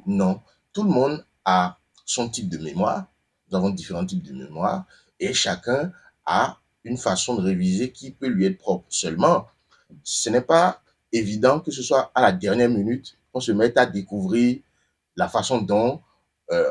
Non, tout le monde a son type de mémoire. Nous avons différents types de mémoire et chacun a une façon de réviser qui peut lui être propre. Seulement, ce n'est pas évident que ce soit à la dernière minute qu'on se mette à découvrir la façon dont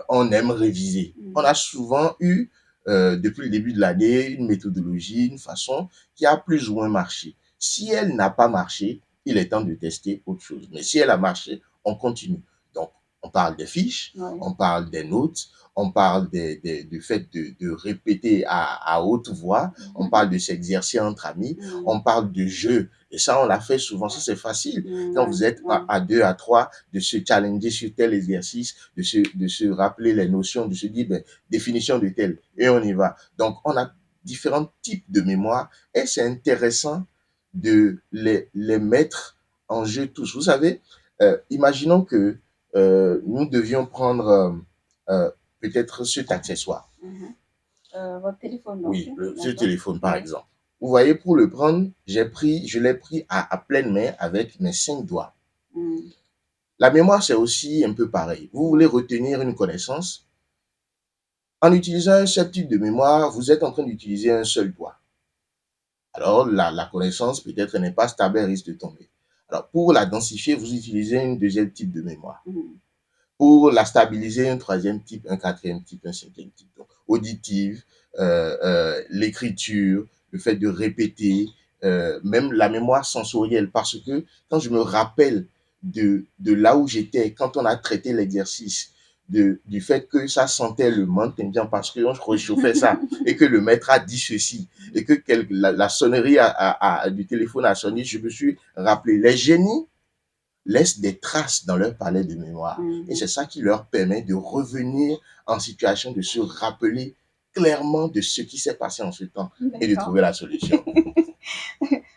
on aime réviser. On a souvent eu, depuis le début de l'année, une méthodologie, une façon qui a plus ou moins marché. Si elle n'a pas marché, il est temps de tester autre chose. Mais si elle a marché, on continue. Donc, on parle des fiches, on parle des notes, on parle du fait de répéter à haute voix, on parle de s'exercer entre amis, on parle de jeux. Et ça, on l'a fait souvent. Ça, c'est facile. Quand vous êtes à 2, à 3, de se challenger sur tel exercice, de se rappeler les notions, de se dire, ben, définition de tel, et on y va. Donc, on a différents types de mémoire et c'est intéressant de les mettre en jeu tous. Vous savez, imaginons que nous devions prendre peut-être cet accessoire. Votre téléphone, oui, ce téléphone, par exemple. Vous voyez, pour le prendre, je l'ai pris à pleine main avec mes 5 doigts. La mémoire, c'est aussi un peu pareil. Vous voulez retenir une connaissance. En utilisant un seul type de mémoire, vous êtes en train d'utiliser un seul doigt. Alors, la connaissance, peut-être, n'est pas stable, elle risque de tomber. Alors, pour la densifier, vous utilisez un deuxième type de mémoire. Pour la stabiliser, un troisième type, un quatrième type, un cinquième type. Donc, auditive, l'écriture, le fait de répéter, même la mémoire sensorielle. Parce que quand je me rappelle de là où j'étais, quand on a traité l'exercice, du fait que ça sentait le menthe indien parce qu'on réchauffait ça et que le maître a dit ceci et que la sonnerie du téléphone a sonné, je me suis rappelé. Les génies laissent des traces dans leur palais de mémoire. Et c'est ça qui leur permet de revenir en situation de se rappeler clairement de ce qui s'est passé en ce temps et de trouver la solution.